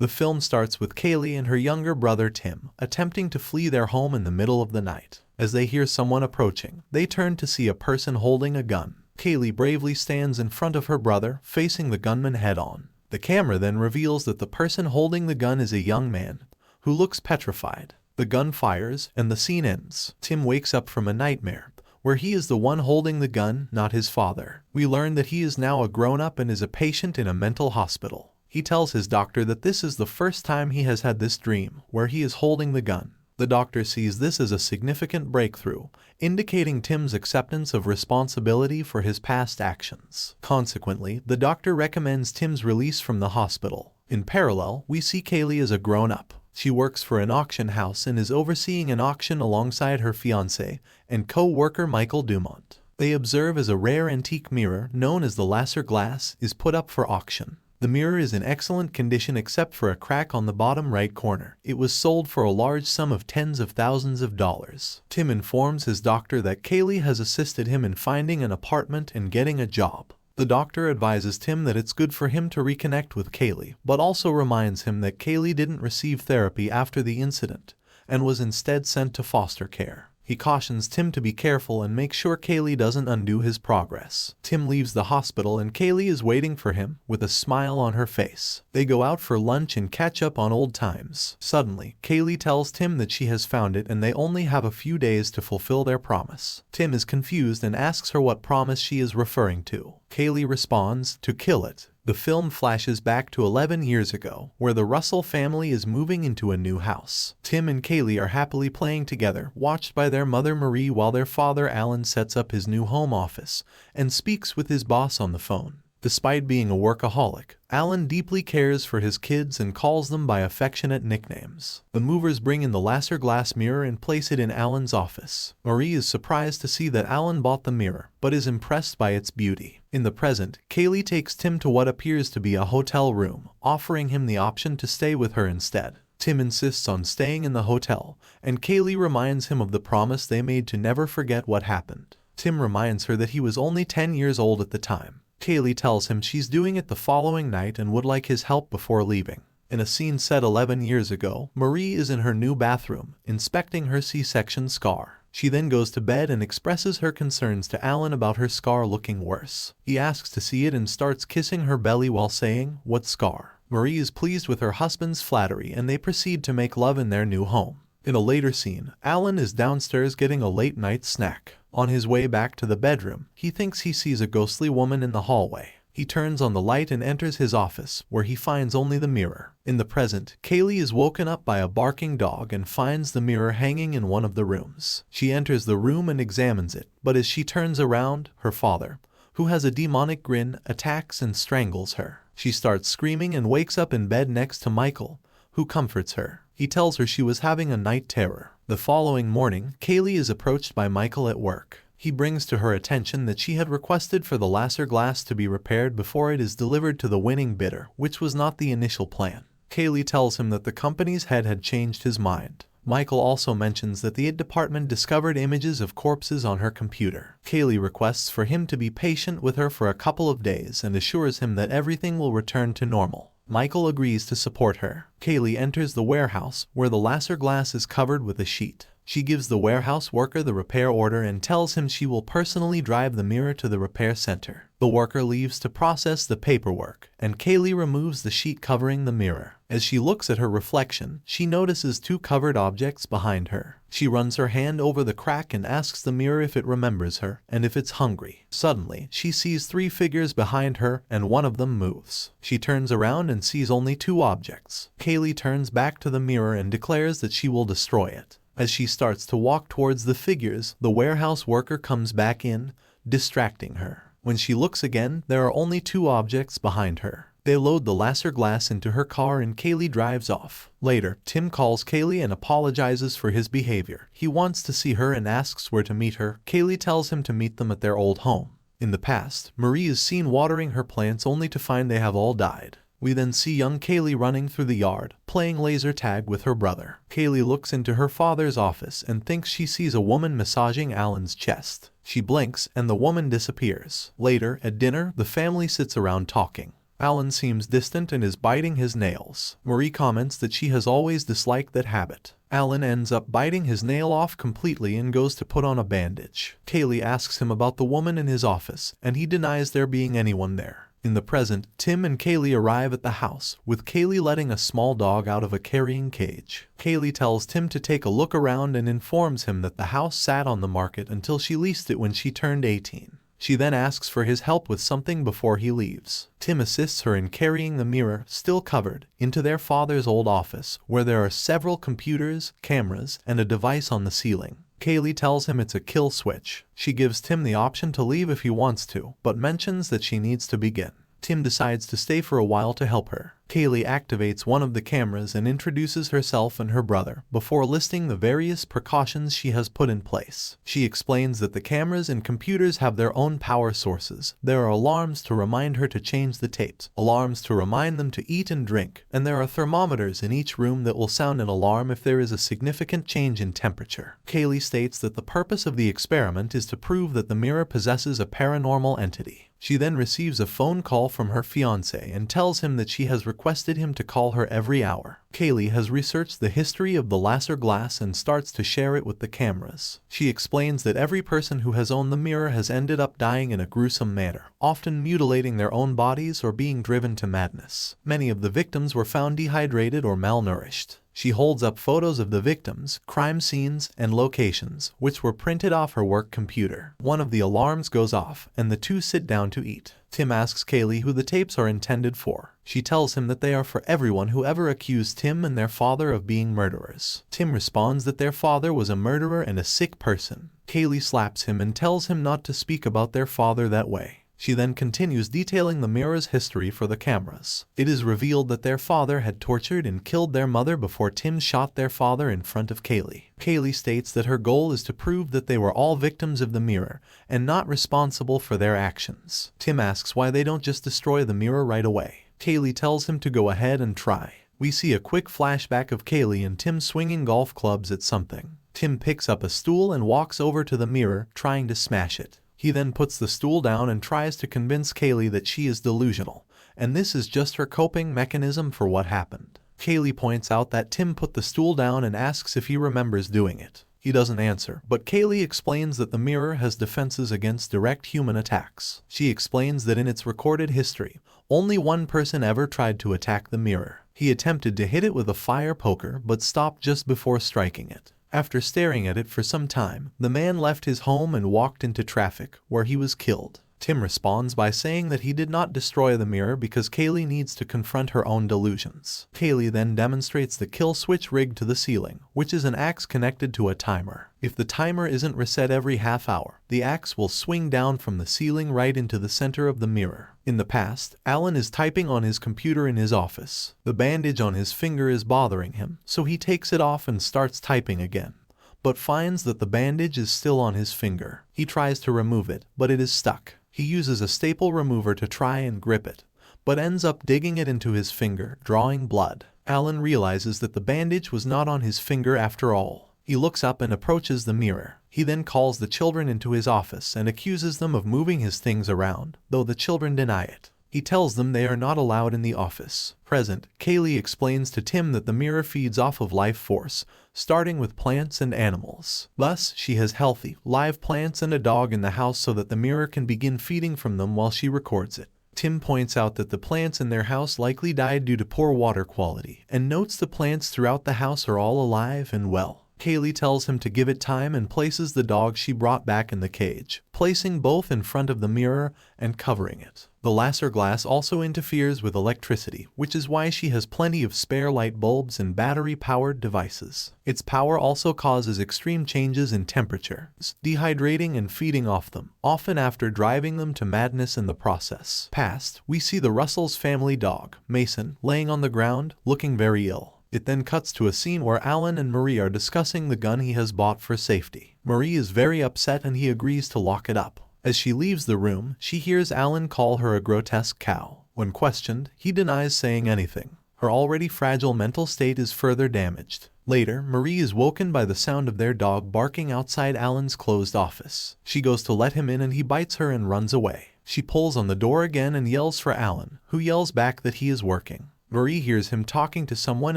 The film starts with Kaylee and her younger brother Tim attempting to flee their home in the middle of the night. As they hear someone approaching, they turn to see a person holding a gun. Kaylee bravely stands in front of her brother, facing the gunman head-on. The camera then reveals that the person holding the gun is a young man who looks petrified. The gun fires, and the scene ends. Tim wakes up from a nightmare, where he is the one holding the gun, not his father. We learn that he is now a grown-up and is a patient in a mental hospital. He tells his doctor that this is the first time he has had this dream, where he is holding the gun. The doctor sees this as a significant breakthrough, indicating Tim's acceptance of responsibility for his past actions. Consequently, the doctor recommends Tim's release from the hospital. In parallel, we see Kaylee as a grown-up. She works for an auction house and is overseeing an auction alongside her fiancé and co-worker Michael Dumont. They observe as a rare antique mirror known as the Lasser glass is put up for auction. The mirror is in excellent condition except for a crack on the bottom right corner. It was sold for a large sum of tens of thousands of dollars. Tim informs his doctor that Kaylee has assisted him in finding an apartment and getting a job. The doctor advises Tim that it's good for him to reconnect with Kaylee, but also reminds him that Kaylee didn't receive therapy after the incident and was instead sent to foster care. He cautions Tim to be careful and make sure Kaylee doesn't undo his progress. Tim leaves the hospital and Kaylee is waiting for him with a smile on her face. They go out for lunch and catch up on old times. Suddenly, Kaylee tells Tim that she has found it and they only have a few days to fulfill their promise. Tim is confused and asks her what promise she is referring to. Kaylee responds, "To kill it." The film flashes back to 11 years ago, where the Russell family is moving into a new house. Tim and Kaylee are happily playing together, watched by their mother Marie while their father Alan sets up his new home office and speaks with his boss on the phone. Despite being a workaholic, Alan deeply cares for his kids and calls them by affectionate nicknames. The movers bring in the Lasser glass mirror and place it in Alan's office. Marie is surprised to see that Alan bought the mirror, but is impressed by its beauty. In the present, Kaylee takes Tim to what appears to be a hotel room, offering him the option to stay with her instead. Tim insists on staying in the hotel, and Kaylee reminds him of the promise they made to never forget what happened. Tim reminds her that he was only 10 years old at the time. Kaylee tells him she's doing it the following night and would like his help before leaving. In a scene set 11 years ago, Marie is in her new bathroom, inspecting her C-section scar. She then goes to bed and expresses her concerns to Alan about her scar looking worse. He asks to see it and starts kissing her belly while saying, "What scar?" Marie is pleased with her husband's flattery and they proceed to make love in their new home. In a later scene, Alan is downstairs getting a late-night snack. On his way back to the bedroom, he thinks he sees a ghostly woman in the hallway. He turns on the light and enters his office, where he finds only the mirror. In the present, Kaylee is woken up by a barking dog and finds the mirror hanging in one of the rooms. She enters the room and examines it, but as she turns around, her father, who has a demonic grin, attacks and strangles her. She starts screaming and wakes up in bed next to Michael, who comforts her. He tells her she was having a night terror. The following morning, Kaylee is approached by Michael at work. He brings to her attention that she had requested for the Lasser glass to be repaired before it is delivered to the winning bidder, which was not the initial plan. Kaylee tells him that the company's head had changed his mind. Michael also mentions that the IT department discovered images of corpses on her computer. Kaylee requests for him to be patient with her for a couple of days and assures him that everything will return to normal. Michael agrees to support her. Kaylee enters the warehouse, where the Lasser glass is covered with a sheet. She gives the warehouse worker the repair order and tells him she will personally drive the mirror to the repair center. The worker leaves to process the paperwork, and Kaylee removes the sheet covering the mirror. As she looks at her reflection, she notices two covered objects behind her. She runs her hand over the crack and asks the mirror if it remembers her and if it's hungry. Suddenly, she sees three figures behind her and one of them moves. She turns around and sees only two objects. Kaylee turns back to the mirror and declares that she will destroy it. As she starts to walk towards the figures, the warehouse worker comes back in, distracting her. When she looks again, there are only two objects behind her. They load the Lasser glass into her car and Kaylee drives off. Later, Tim calls Kaylee and apologizes for his behavior. He wants to see her and asks where to meet her. Kaylee tells him to meet them at their old home. In the past, Marie is seen watering her plants only to find they have all died. We then see young Kaylee running through the yard, playing laser tag with her brother. Kaylee looks into her father's office and thinks she sees a woman massaging Alan's chest. She blinks and the woman disappears. Later, at dinner, the family sits around talking. Alan seems distant and is biting his nails. Marie comments that she has always disliked that habit. Alan ends up biting his nail off completely and goes to put on a bandage. Kaylee asks him about the woman in his office, and he denies there being anyone there. In the present, Tim and Kaylee arrive at the house, with Kaylee letting a small dog out of a carrying cage. Kaylee tells Tim to take a look around and informs him that the house sat on the market until she leased it when she turned 18. She then asks for his help with something before he leaves. Tim assists her in carrying the mirror, still covered, into their father's old office, where there are several computers, cameras, and a device on the ceiling. Kaylee tells him it's a kill switch. She gives Tim the option to leave if he wants to, but mentions that she needs to begin. Tim decides to stay for a while to help her. Kaylee activates one of the cameras and introduces herself and her brother, before listing the various precautions she has put in place. She explains that the cameras and computers have their own power sources. There are alarms to remind her to change the tapes, alarms to remind them to eat and drink, and there are thermometers in each room that will sound an alarm if there is a significant change in temperature. Kaylee states that the purpose of the experiment is to prove that the mirror possesses a paranormal entity. She then receives a phone call from her fiancé and tells him that she has requested him to call her every hour. Kaylee has researched the history of the laser glass and starts to share it with the cameras. She explains that every person who has owned the mirror has ended up dying in a gruesome manner, often mutilating their own bodies or being driven to madness. Many of the victims were found dehydrated or malnourished. She holds up photos of the victims, crime scenes, and locations, which were printed off her work computer. One of the alarms goes off, and the two sit down to eat. Tim asks Kaylee who the tapes are intended for. She tells him that they are for everyone who ever accused Tim and their father of being murderers. Tim responds that their father was a murderer and a sick person. Kaylee slaps him and tells him not to speak about their father that way. She then continues detailing the mirror's history for the cameras. It is revealed that their father had tortured and killed their mother before Tim shot their father in front of Kaylee. Kaylee states that her goal is to prove that they were all victims of the mirror and not responsible for their actions. Tim asks why they don't just destroy the mirror right away. Kaylee tells him to go ahead and try. We see a quick flashback of Kaylee and Tim swinging golf clubs at something. Tim picks up a stool and walks over to the mirror, trying to smash it. He then puts the stool down and tries to convince Kaylee that she is delusional, and this is just her coping mechanism for what happened. Kaylee points out that Tim put the stool down and asks if he remembers doing it. He doesn't answer, but Kaylee explains that the mirror has defenses against direct human attacks. She explains that in its recorded history, only one person ever tried to attack the mirror. He attempted to hit it with a fire poker but stopped just before striking it. After staring at it for some time, the man left his home and walked into traffic, where he was killed. Tim responds by saying that he did not destroy the mirror because Kaylee needs to confront her own delusions. Kaylee then demonstrates the kill switch rigged to the ceiling, which is an axe connected to a timer. If the timer isn't reset every half hour, the axe will swing down from the ceiling right into the center of the mirror. In the past, Alan is typing on his computer in his office. The bandage on his finger is bothering him, so he takes it off and starts typing again, but finds that the bandage is still on his finger. He tries to remove it, but it is stuck. He uses a staple remover to try and grip it, but ends up digging it into his finger, drawing blood. Alan realizes that the bandage was not on his finger after all. He looks up and approaches the mirror. He then calls the children into his office and accuses them of moving his things around, though the children deny it. He tells them they are not allowed in the office. Present, Kaylee explains to Tim that the mirror feeds off of life force, starting with plants and animals. Thus, she has healthy, live plants and a dog in the house so that the mirror can begin feeding from them while she records it. Tim points out that the plants in their house likely died due to poor water quality, and notes the plants throughout the house are all alive and well. Kaylee tells him to give it time and places the dog she brought back in the cage, placing both in front of the mirror and covering it. The laser glass also interferes with electricity, which is why she has plenty of spare light bulbs and battery-powered devices. Its power also causes extreme changes in temperature, dehydrating and feeding off them, often after driving them to madness in the process. Past, we see the Russell's family dog, Mason, laying on the ground, looking very ill. It then cuts to a scene where Alan and Marie are discussing the gun he has bought for safety. Marie is very upset and he agrees to lock it up. As she leaves the room, she hears Alan call her a grotesque cow. When questioned, he denies saying anything. Her already fragile mental state is further damaged. Later, Marie is woken by the sound of their dog barking outside Alan's closed office. She goes to let him in and he bites her and runs away. She pulls on the door again and yells for Alan, who yells back that he is working. Marie hears him talking to someone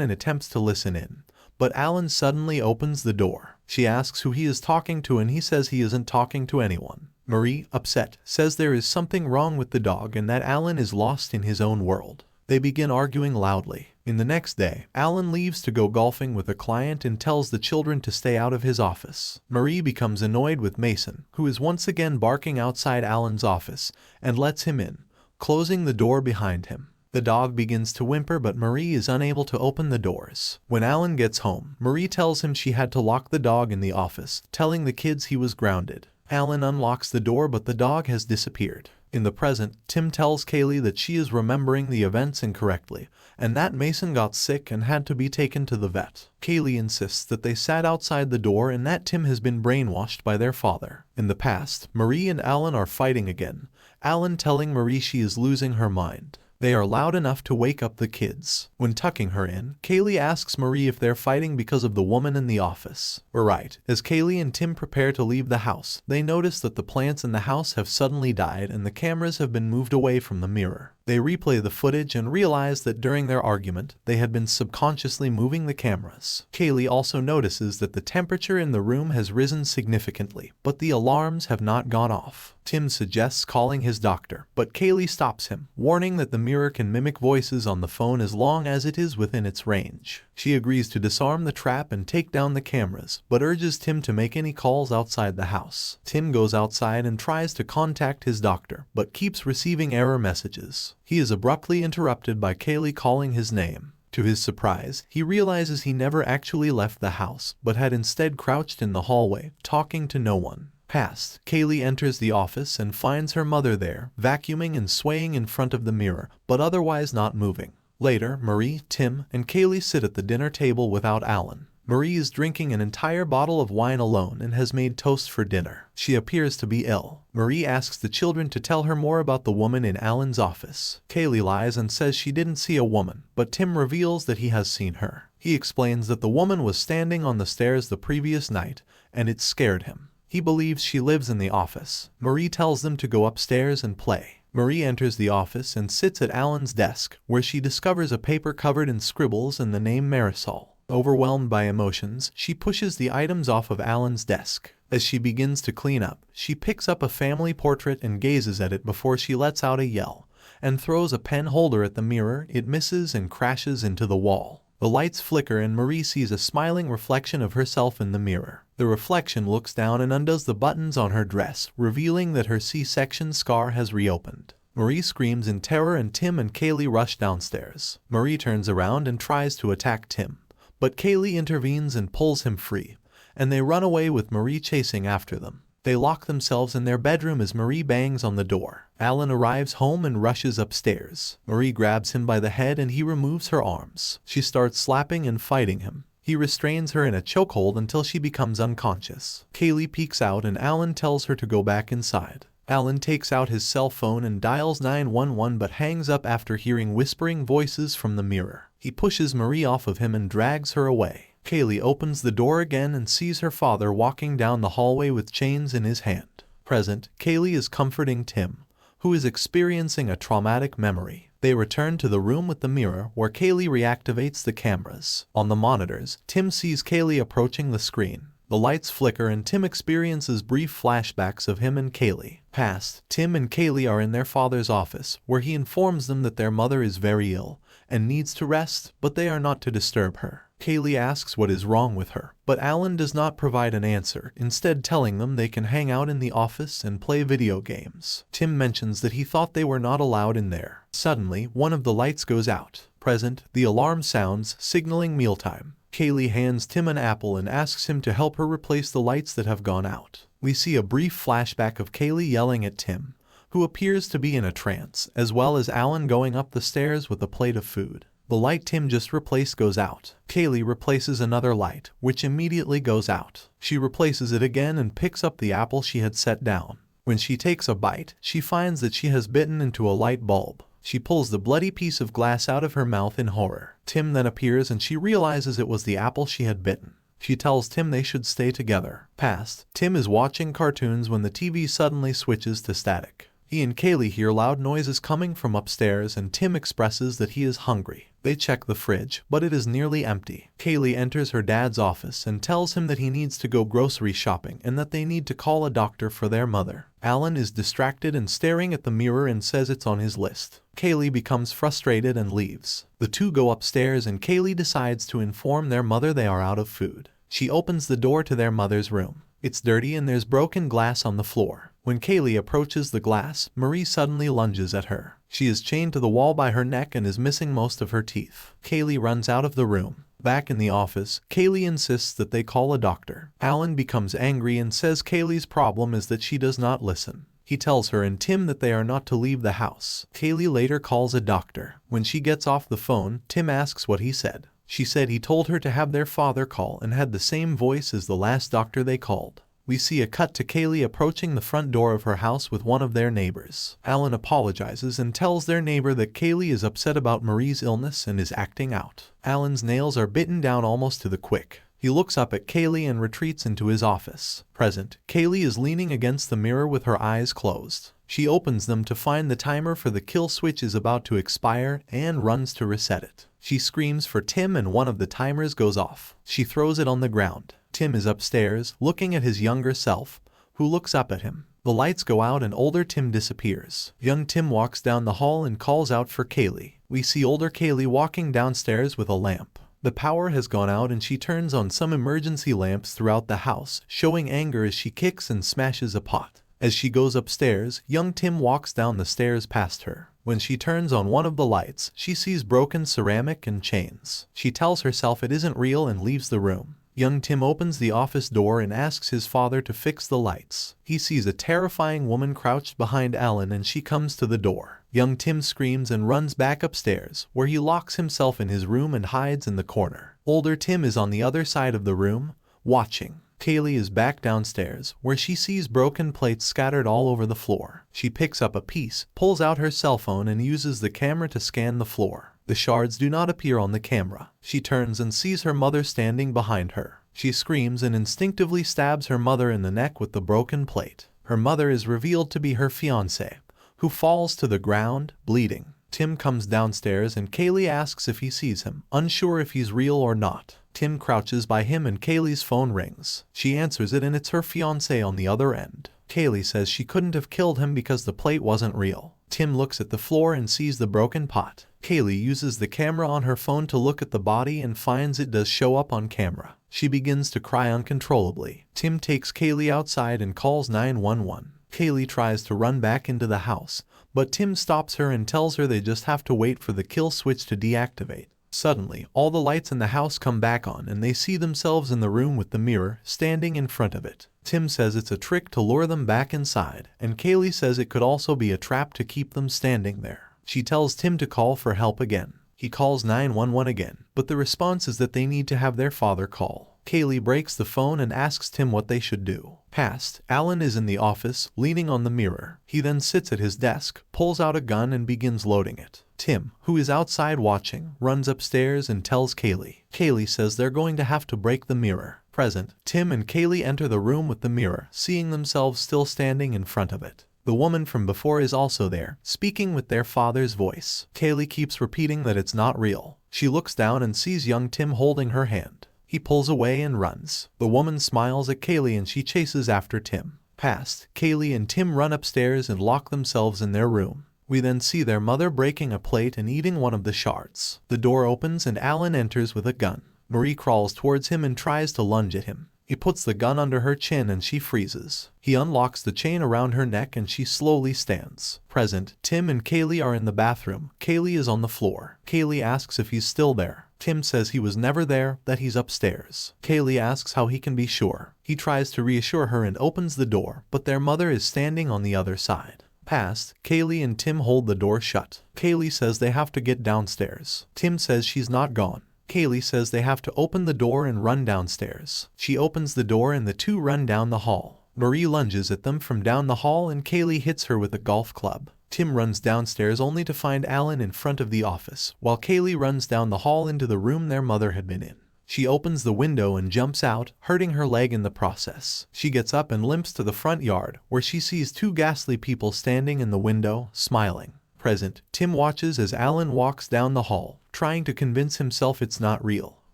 and attempts to listen in, but Alan suddenly opens the door. She asks who he is talking to and he says he isn't talking to anyone. Marie, upset, says there is something wrong with the dog and that Alan is lost in his own world. They begin arguing loudly. In the next day, Alan leaves to go golfing with a client and tells the children to stay out of his office. Marie becomes annoyed with Mason, who is once again barking outside Alan's office, and lets him in, closing the door behind him. The dog begins to whimper but Marie is unable to open the doors. When Alan gets home, Marie tells him she had to lock the dog in the office, telling the kids he was grounded. Alan unlocks the door but the dog has disappeared. In the present, Tim tells Kaylee that she is remembering the events incorrectly, and that Mason got sick and had to be taken to the vet. Kaylee insists that they sat outside the door and that Tim has been brainwashed by their father. In the past, Marie and Alan are fighting again, Alan telling Marie she is losing her mind. They are loud enough to wake up the kids. When tucking her in, Kaylee asks Marie if they're fighting because of the woman in the office. We're right. As Kaylee and Tim prepare to leave the house, they notice that the plants in the house have suddenly died and the cameras have been moved away from the mirror. They replay the footage and realize that during their argument, they had been subconsciously moving the cameras. Kaylee also notices that the temperature in the room has risen significantly, but the alarms have not gone off. Tim suggests calling his doctor, but Kaylee stops him, warning that the mirror can mimic voices on the phone as long as it is within its range. She agrees to disarm the trap and take down the cameras, but urges Tim to make any calls outside the house. Tim goes outside and tries to contact his doctor, but keeps receiving error messages. He is abruptly interrupted by Kaylee calling his name. To his surprise, he realizes he never actually left the house, but had instead crouched in the hallway, talking to no one. Past, Kaylee enters the office and finds her mother there, vacuuming and swaying in front of the mirror, but otherwise not moving. Later, Marie, Tim, and Kaylee sit at the dinner table without Alan. Marie is drinking an entire bottle of wine alone and has made toast for dinner. She appears to be ill. Marie asks the children to tell her more about the woman in Alan's office. Kaylee lies and says she didn't see a woman, but Tim reveals that he has seen her. He explains that the woman was standing on the stairs the previous night, and it scared him. He believes she lives in the office. Marie tells them to go upstairs and play. Marie enters the office and sits at Alan's desk, where she discovers a paper covered in scribbles and the name Marisol. Overwhelmed by emotions, she pushes the items off of Alan's desk. As she begins to clean up, she picks up a family portrait and gazes at it before she lets out a yell, and throws a pen holder at the mirror. It misses and crashes into the wall. The lights flicker and Marie sees a smiling reflection of herself in the mirror. The reflection looks down and undoes the buttons on her dress, revealing that her C-section scar has reopened. Marie screams in terror and Tim and Kaylee rush downstairs. Marie turns around and tries to attack Tim, but Kaylee intervenes and pulls him free, and they run away with Marie chasing after them. They lock themselves in their bedroom as Marie bangs on the door. Alan arrives home and rushes upstairs. Marie grabs him by the head and he removes her arms. She starts slapping and fighting him. He restrains her in a chokehold until she becomes unconscious. Kaylee peeks out and Alan tells her to go back inside. Alan takes out his cell phone and dials 911 but hangs up after hearing whispering voices from the mirror. He pushes Marie off of him and drags her away. Kaylee opens the door again and sees her father walking down the hallway with chains in his hand. Present, Kaylee is comforting Tim, who is experiencing a traumatic memory. They return to the room with the mirror where Kaylee reactivates the cameras. On the monitors, Tim sees Kaylee approaching the screen. The lights flicker and Tim experiences brief flashbacks of him and Kaylee. Past, Tim and Kaylee are in their father's office, where he informs them that their mother is very ill and needs to rest, but they are not to disturb her. Kaylee asks what is wrong with her, but Alan does not provide an answer, instead telling them they can hang out in the office and play video games. Tim mentions that he thought they were not allowed in there. Suddenly, one of the lights goes out. Present, the alarm sounds, signaling mealtime. Kaylee hands Tim an apple and asks him to help her replace the lights that have gone out. We see a brief flashback of Kaylee yelling at Tim, who appears to be in a trance, as well as Alan going up the stairs with a plate of food. The light Tim just replaced goes out. Kaylee replaces another light, which immediately goes out. She replaces it again and picks up the apple she had set down. When she takes a bite, she finds that she has bitten into a light bulb. She pulls the bloody piece of glass out of her mouth in horror. Tim then appears and she realizes it was the apple she had bitten. She tells Tim they should stay together. Past, Tim is watching cartoons when the TV suddenly switches to static. He and Kaylee hear loud noises coming from upstairs and Tim expresses that he is hungry. They check the fridge, but it is nearly empty. Kaylee enters her dad's office and tells him that he needs to go grocery shopping and that they need to call a doctor for their mother. Alan is distracted and staring at the mirror and says it's on his list. Kaylee becomes frustrated and leaves. The two go upstairs and Kaylee decides to inform their mother they are out of food. She opens the door to their mother's room. It's dirty and there's broken glass on the floor. When Kaylee approaches the glass, Marie suddenly lunges at her. She is chained to the wall by her neck and is missing most of her teeth. Kaylee runs out of the room. Back in the office, Kaylee insists that they call a doctor. Alan becomes angry and says Kaylee's problem is that she does not listen. He tells her and Tim that they are not to leave the house. Kaylee later calls a doctor. When she gets off the phone, Tim asks what he said. She said he told her to have their father call and had the same voice as the last doctor they called. We see a cut to Kaylee approaching the front door of her house with one of their neighbors. Alan apologizes and tells their neighbor that Kaylee is upset about Marie's illness and is acting out. Alan's nails are bitten down almost to the quick. He looks up at Kaylee and retreats into his office. Present, Kaylee is leaning against the mirror with her eyes closed. She opens them to find the timer for the kill switch is about to expire and runs to reset it. She screams for Tim and one of the timers goes off. She throws it on the ground. Tim is upstairs, looking at his younger self, who looks up at him. The lights go out and older Tim disappears. Young Tim walks down the hall and calls out for Kaylee. We see older Kaylee walking downstairs with a lamp. The power has gone out and she turns on some emergency lamps throughout the house, showing anger as she kicks and smashes a pot. As she goes upstairs, young Tim walks down the stairs past her. When she turns on one of the lights, she sees broken ceramic and chains. She tells herself it isn't real and leaves the room. Young Tim opens the office door and asks his father to fix the lights. He sees a terrifying woman crouched behind Alan and she comes to the door. Young Tim screams and runs back upstairs, where he locks himself in his room and hides in the corner. Older Tim is on the other side of the room, watching. Kaylee is back downstairs, where she sees broken plates scattered all over the floor. She picks up a piece, pulls out her cell phone and uses the camera to scan the floor. The shards do not appear on the camera. She turns and sees her mother standing behind her. She screams and instinctively stabs her mother in the neck with the broken plate. Her mother is revealed to be her fiancé, who falls to the ground, bleeding. Tim comes downstairs and Kaylee asks if he sees him, unsure if he's real or not. Tim crouches by him and Kaylee's phone rings. She answers it and it's her fiancé on the other end. Kaylee says she couldn't have killed him because the plate wasn't real. Tim looks at the floor and sees the broken pot. Kaylee uses the camera on her phone to look at the body and finds it does show up on camera. She begins to cry uncontrollably. Tim takes Kaylee outside and calls 911. Kaylee tries to run back into the house, but Tim stops her and tells her they just have to wait for the kill switch to deactivate. Suddenly, all the lights in the house come back on and they see themselves in the room with the mirror standing in front of it. Tim says it's a trick to lure them back inside, and Kaylee says it could also be a trap to keep them standing there. She tells Tim to call for help again. He calls 911 again, but the response is that they need to have their father call. Kaylee breaks the phone and asks Tim what they should do. Past, Alan is in the office, leaning on the mirror. He then sits at his desk, pulls out a gun and begins loading it. Tim, who is outside watching, runs upstairs and tells Kaylee. Kaylee says they're going to have to break the mirror. Present, Tim and Kaylee enter the room with the mirror, seeing themselves still standing in front of it. The woman from before is also there, speaking with their father's voice. Kaylee keeps repeating that it's not real. She looks down and sees young Tim holding her hand. He pulls away and runs. The woman smiles at Kaylee and she chases after Tim. Past, Kaylee and Tim run upstairs and lock themselves in their room. We then see their mother breaking a plate and eating one of the shards. The door opens and Alan enters with a gun. Marie crawls towards him and tries to lunge at him. He puts the gun under her chin and she freezes. He unlocks the chain around her neck and she slowly stands. Present, Tim and Kaylee are in the bathroom. Kaylee is on the floor. Kaylee asks if he's still there. Tim says he was never there, that he's upstairs. Kaylee asks how he can be sure. He tries to reassure her and opens the door, but their mother is standing on the other side. Past, Kaylee and Tim hold the door shut. Kaylee says they have to get downstairs. Tim says she's not gone. Kaylee says they have to open the door and run downstairs. She opens the door and the two run down the hall. Marie lunges at them from down the hall and Kaylee hits her with a golf club. Tim runs downstairs only to find Alan in front of the office, while Kaylee runs down the hall into the room their mother had been in. She opens the window and jumps out, hurting her leg in the process. She gets up and limps to the front yard, where she sees two ghastly people standing in the window, smiling. Present, Tim watches as Alan walks down the hall, trying to convince himself it's not real.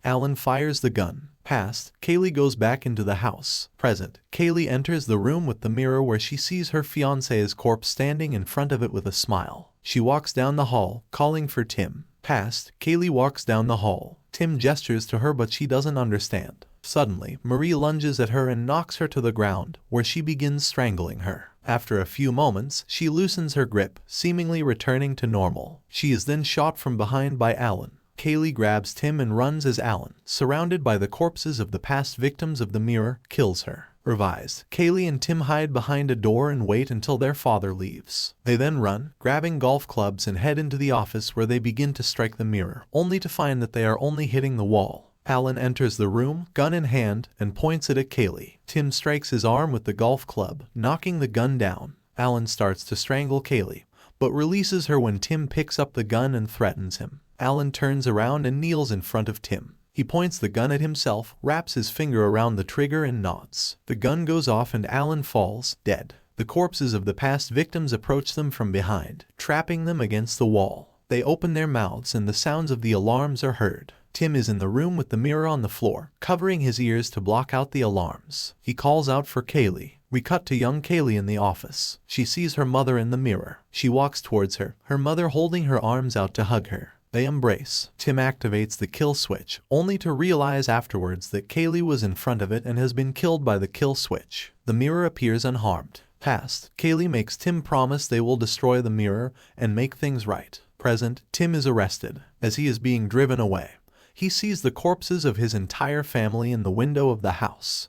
Alan fires the gun. Past, Kaylee goes back into the house. Present, Kaylee enters the room with the mirror where she sees her fiancé's corpse standing in front of it with a smile. She walks down the hall, calling for Tim. Past, Kaylee walks down the hall. Tim gestures to her but she doesn't understand. Suddenly, Marie lunges at her and knocks her to the ground, where she begins strangling her. After a few moments, she loosens her grip, seemingly returning to normal. She is then shot from behind by Alan. Kaylee grabs Tim and runs as Alan, surrounded by the corpses of the past victims of the mirror, kills her. Revised, Kaylee and Tim hide behind a door and wait until their father leaves. They then run, grabbing golf clubs and head into the office where they begin to strike the mirror, only to find that they are only hitting the wall. Alan enters the room, gun in hand, and points it at Kaylee. Tim strikes his arm with the golf club, knocking the gun down. Alan starts to strangle Kaylee, but releases her when Tim picks up the gun and threatens him. Alan turns around and kneels in front of Tim. He points the gun at himself, wraps his finger around the trigger and nods. The gun goes off and Alan falls, dead. The corpses of the past victims approach them from behind, trapping them against the wall. They open their mouths and the sounds of the alarms are heard. Tim is in the room with the mirror on the floor, covering his ears to block out the alarms. He calls out for Kaylee. We cut to young Kaylee in the office. She sees her mother in the mirror. She walks towards her, her mother holding her arms out to hug her. They embrace. Tim activates the kill switch, only to realize afterwards that Kaylee was in front of it and has been killed by the kill switch. The mirror appears unharmed. Past, Kaylee makes Tim promise they will destroy the mirror and make things right. Present, Tim is arrested. As he is being driven away, he sees the corpses of his entire family in the window of the house.